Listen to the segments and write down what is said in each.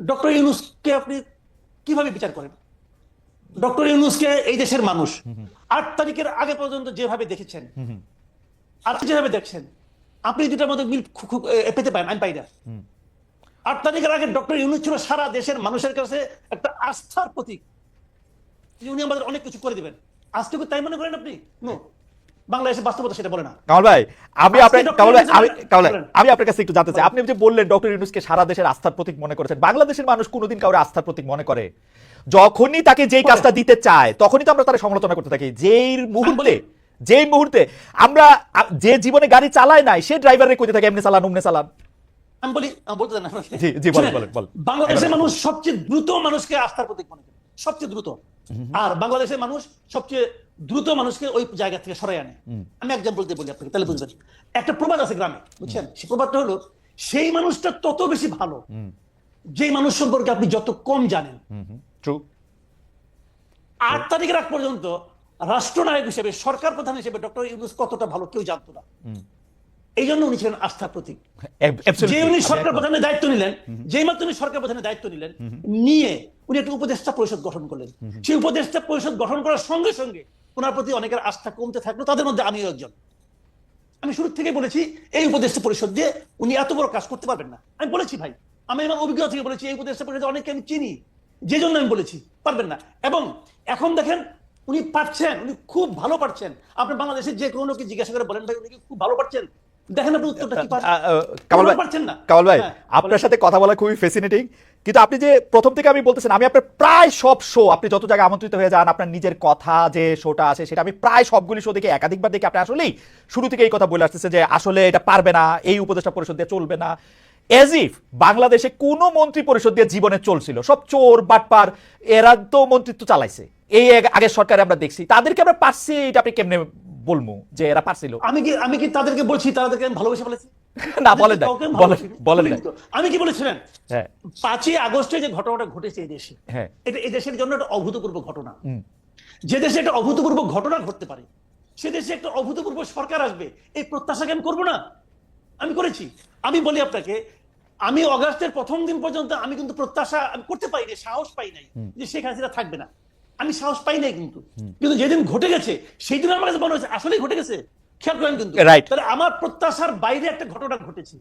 Doctor ইউনূসকে আপনি কিভাবে বিচার করেন? ডক্টর ইউনূসকে এই দেশের মানুষ 8 তারিখের আগে পর্যন্ত যেভাবে দেখেছেন আর যেভাবে দেখছেন, আপনি দুটার মধ্যে মিল পেতে পারেন, আমি পাই না। 8 তারিখের আগে ডক্টর ইউনূস ছিল সারা দেশের মানুষের কাছে একটা আস্থার প্রতীক, উনি আমাদের অনেক কিছু করে দিবেন। আজকে কি তাই মনে করেন আপনি? নো, বাংলাদেশের বাস্তবতা সেটা বলে না। কামাল ভাই, আমি আপনার কাছে একটু জানতে চাই, আপনি যে বললেন ডক্টর ইউনূসকে সারা দেশের আস্থার প্রতীক মনে করেছেন, বাংলাদেশের মানুষ কোনোদিন কাউরে আস্থার প্রতীক মনে করে? যখনই তাকে যেই কাজটা দিতে চায় তখনই তো আমরা তার সমালোচনা করতে থাকি। যেই মুহূর্তে আমরা যে জীবনে গাড়ি চালায় নাই সে ড্রাইভারে কইতে থাকে এমনি চালান অমনি চালান। আমি বলি, বলতে দেন। জি জি, বলেন বলেন। বাংলাদেশের মানুষ সবচেয়ে দ্রুত মানুষকে আস্থার প্রতীক মনে করে, সবচেয়ে দ্রুত। আর বাংলাদেশের মানুষ সবচেয়ে দ্রুত মানুষকে ওই জায়গা থেকে সরাই আনে। আমি এক্সাম্পল দিয়ে বলি আপনাকে, তাহলে বুঝবেন। একটা প্রবাদ আছে গ্রামে, বুঝছেন? সেই প্রবাদটা হলো, সেই মানুষটা তত বেশি ভালো যেই মানুষ সম্পর্কে আপনি যত কম জানেন। ট্রু। 8 তারিখের আগ পর্যন্ত রাষ্ট্রনায়ক হিসেবে, সরকার প্রধান হিসেবে ডক্টর ইউনূস কতটা ভালো কেউ জানতো না। এই জন্য উনি ছিলেন আস্থার প্রতীক। যে উনি সরকার প্রধানের দায়িত্ব নিলেন, যেই মাত্র উনি সরকার প্রধানের দায়িত্ব নিলেন, নিয়ে উনি একটা উপদেষ্টা পরিষদ গঠন করলেন। সেই উপদেষ্টা পরিষদ গঠন করার সঙ্গে সঙ্গে ওনার প্রতি অনেকের আস্থা কমতে থাকলো, তাদের মধ্যে আমিও একজন। আমি শুরু থেকে বলেছি, এই উপদেষ্টা পরিষদ দিয়ে উনি এত বড় কাজ করতে পারবেন না। আমি বলেছি ভাই, আমি আমার অভিজ্ঞতা থেকে বলেছি, এই উপদেষ্টা পরিষদ অনেককে আমি চিনি, যে জন্য আমি বলেছি পারবেন না। এবং এখন দেখেন উনি পারছেন, উনি খুব ভালো পারছেন। আপনি বাংলাদেশের যে কোনো কি জিজ্ঞাসা করে বলেন, ভাই উনি কি খুব ভালো পারছেন, দেখেন আপনি উত্তরটা কি পারছেন না। কামাল ভাই, আপনার সাথে কথা বলা খুবই ফ্যাসিনেটিং, কিন্তু আপনি যে প্রথম থেকে আমি বলতেছেন, আমি আপনার প্রায় সব শো, আপনি যত জায়গায় আমন্ত্রিত হয়ে যান, আপনার নিজের কথা যে শোটা আছে সেটা আমি প্রায় সবগুলি শো দেখে একাধিকবার দেখে আপনি আসলেই শুরু থেকে এই কথা বলে আসতেছে যে আসলে এটা পারবে না, এই উপদেষ্টা পরিষদ দিয়ে চলবে না। এজ ইফ বাংলাদেশে কোনো মন্ত্রী পরিষদ দিয়ে জীবনে চলছিল, সব চোর বাটপার, এরা তো মন্ত্রিত্ব চালাইছে। এই আগের সরকারে আমরা দেখছি, তাদেরকে আমরা পারছি, এটা আপনি কেমনে বলবো যে এরা পারছিল? আমি কি তাদেরকে বলছি তাদেরকে আমি ভালোবেসে ফেলেছি? না, বলেন না, বলেন না। আমি কি বলেছিলেন? হ্যাঁ, 5ই আগস্টে যে ঘটনাটা ঘটেছে এই দেশে, হ্যাঁ, এটা এই দেশের জন্য একটা অভূতপূর্ব ঘটনা। যে দেশে একটা অভূতপূর্ব ঘটনা ঘটতে পারে, সে দেশে একটা অভূতপূর্ব সরকার আসবে, এই প্রত্যাশাকে আমি করবো না? আমি করেছি। আমি বলি আপনাকে, আমি অগাস্টের প্রথম দিন পর্যন্ত আমি কিন্তু প্রত্যাশা করতে পাই নাই, সাহস পাই নাই যে শেখ হাসিনা থাকবে না। আমি সাহস পাই নাই, কিন্তু যেদিন ঘটে গেছে সেই দিন আমার কাছে মনে হয়েছে আসলেই ঘটে গেছে। খেয়াল করেন কিন্তু, তাহলে আমার প্রত্যাশার বাইরে একটা ঘটনা ঘটেছে।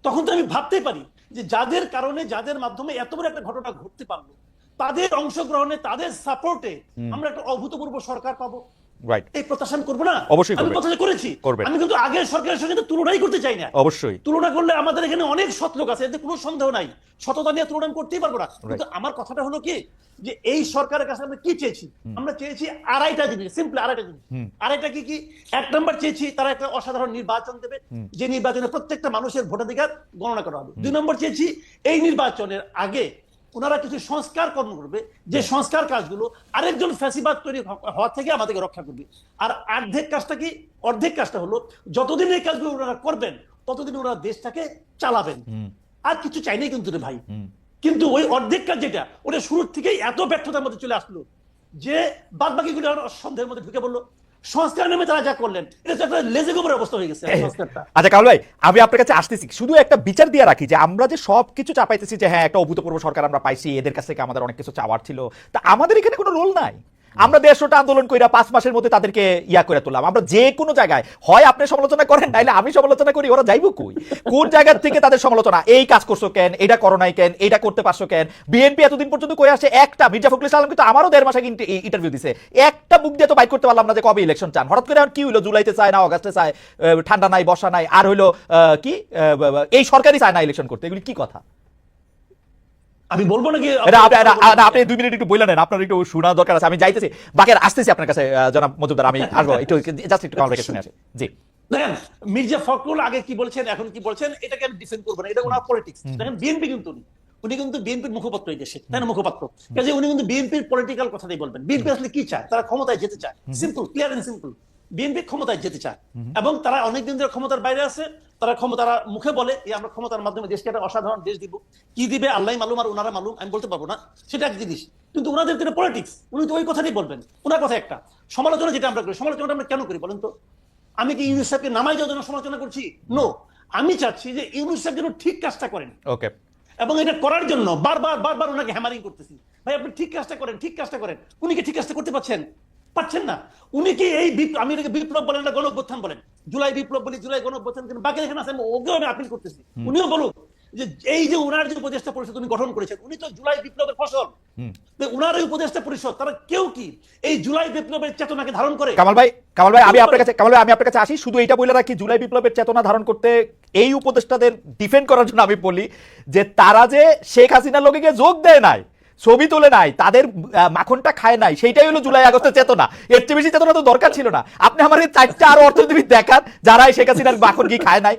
তখন তো আমি ভাবতেই পারি যে যাদের কারণে, যাদের মাধ্যমে এত বড় একটা ঘটনা ঘটতে পারলো, তাদের অংশগ্রহণে, তাদের সাপোর্টে আমরা একটা অভূতপূর্ব সরকার পাবো, এই প্রত্যাশা করবো না? অবশ্যই আমি প্রত্যাশা করেছি। আমি কিন্তু আগের সরকারের সঙ্গে তুলনাই করতে চাই না। অবশ্যই তুলনা করলে আমাদের এখানে অনেক সৎ লোক আছে, এতে কোনো সন্দেহ নাই, সততা নিয়ে তুলনা করতেই পারবো না। কিন্তু আমার কথাটা হলো কি, যে এই সরকারের কাছে আমরা কি চেয়েছি? আমরা চেয়েছি আড়াইটা জিনিস, সিম্পল আড়াইটা জিনিস। আড়াইটা কি কি? 1 নম্বর চেয়েছি তারা একটা অসাধারণ নির্বাচন দেবে, যে নির্বাচনে প্রত্যেকটা মানুষের ভোটাধিকার গণনা করা হবে। 2 নম্বর চেয়েছি এই নির্বাচনের আগে ওনারা কিছু সংস্কার কর্ম করবে, যে সংস্কার কাজগুলো আরেকজন ফ্যাসিবাদ তৈরি হওয়া থেকে আমাদেরকে রক্ষা করবে। আর অর্ধেক কাজটা হলো, যতদিন এই কাজগুলো ওনারা করবেন ততদিন ওনারা দেশটাকে চালাবেন। আর কিছু চাই নাই কিন্তু রে ভাই। কিন্তু ওই অর্ধেক কাজ যেটা, ওটা শুরুর থেকেই এত ব্যর্থতার মধ্যে চলে আসলো যে বাদ বাকিগুলো সন্দেহের মধ্যে ঢুকে বললো। সংস্কার নামে তারা যা করলেন, এটা একটা লেজে গোবরের অবস্থা হয়ে গেছে সংস্কারটা। আচ্ছা কামাল ভাই, আমি আপনার কাছে আসতেছি, শুধু একটা বিচার দিয়ে রাখি যে আমরা যে সবকিছু চাপাইতেছি যে হ্যাঁ একটা অভূতপূর্ব সরকার আমরা পাইছি, এদের কাছ থেকে আমাদের অনেক কিছু চাওয়ার ছিল, তা আমাদের এখানে কোনো রোল নাই। আমরা 150টা আন্দোলন কইরা 5 মাসের মধ্যে তাদেরকে ইয়া করে তুললাম। আমরা যে কোনো জায়গায় হয় আপনি সমালোচনা করেন, নাইলে আমি সমালোচনা করি, ওরা যাইবো কই? কোন জায়গা থেকে তাদের সমালোচনা? এই কাজ করছো কেন, এটা করো নাই কেন, এটা করতে পারছো কেন? বিএনপি এতদিন পর্যন্ত কই আসে একটা, মির্জা ফখরুল ইসলাম কিন্তু আমারও 1.5 মাস আগে ইন্টারভিউ দিছে, একটা বুক দিয়ে তো বাইট করতে পারলাম না যে কবে ইলেকশন চান। হঠাৎ করে আর কি হইলো, জুলাইতে চায় না, অগাস্টে চায়, ঠান্ডা নাই, বর্ষা নাই, আর হইলো কি এই সরকারই চায় না ইলেকশন করতে। এগুলি কি কথা? আমি বলবো নাকি? আপনি 2 মিনিট একটু বললেন, আপনার একটু শোনা দরকার আছে। আমি যাইতেছি, বাকি আসতেছি আপনার কাছে জনাব মজুমদার, আমি আসবো একটু, জাস্ট একটু কামাল ভাইকে শুনে আসি। জি, দেখেন মির্জা ফখরুল আগে কি বলছেন, এখন কি বলছেন, এটাকে আমি ডিফেন্ড করবো না, এটা ওনার পলিটিক্স। দেখেন বিএনপি কিন্তু উনি কিন্তু বিএনপির মুখপাত্র এই দেশে, তাই না? মুখপাত্র, কাজে উনি কিন্তু বিএনপির পলিটিক্যাল কথাটাই বলবেন। বিএনপি আসলে কি চায়? তারা ক্ষমতায় যেতে চায়, simple, clear and simple. BNP ক্ষমতায় যেতে চায় এবং তারা অনেকদিন ধরে ক্ষমতার বাইরে আছে। তারা মুখে বলে আমরা ক্ষমতার মাধ্যমে দেশকে একটা অসাধারণ দেশ দিব, কি দিবে আল্লাহ মালুম আর ওনারা মালুম, আমি বলতে পারবো না, সেটা এক জিনিস। কিন্তু ওনাদের যেটা পলিটিক্স, উনি তো ওই কথাটাই বলবেন। ওনার কথা একটা। সমালোচনা যেটা আমরা করি, সমালোচনাটা আমরা কেন করি বলেন তো? আমি কি ইউনূস সাহেবকে নামাই যাওয়ার জন্য সমালোচনা করছি? নো, আমি চাচ্ছি যে ইউনূস সাহেব যেন ঠিক কাজটা করেন। ওকে, এবং এটা করার জন্য বারবার ওনাকে হ্যামারিং করতেছি, ভাই আপনি ঠিক কাজটা করেন, ঠিক কাজটা করেন। উনি কি ঠিক কাজটা করতে পারছেন না। উনি কি এই আমি এটাকে বিপ্লব বলেন না গণ অভ্যুত্থান বলেন, জুলাই বিপ্লব বলি, জুলাই গণ অভ্যুত্থান, কিন্তু বাকি এখানে আছে ওকেও আমি আপিল করতেছি, উনিও বলুক যে এই যে উনার যে উপদেষ্টা পরিষদ উনি গঠন করেছেন, উনি তো জুলাই বিপ্লবের ফসল। উনার এই উপদেষ্টা পরিষদ তারা কেউ কি এই জুলাই বিপ্লবের চেতনাকে ধারণ করে? কামাল ভাই আমি আপনার কাছে আসি, শুধু এটা বলে রাখি, জুলাই বিপ্লবের চেতনা ধারণ করতে এই উপদেষ্টাদের ডিফেন্ড করার জন্য আমি বলি যে তারা যে শেখ হাসিনার লোকে গিয়ে যোগ দেয় নাই, ছবি তোলে নাই, তাদের মাখনটা খায় নাই, সেইটাই হলো জুলাই আগস্টের চেতনা। এর চেয়ে বেশি চেতনা তো দরকার ছিল না। আপনি আমার এই 4টা আরো অর্থনীতিবিদ দেখান যারা শেখ হাসিনার মাখন গিয়ে খায় নাই।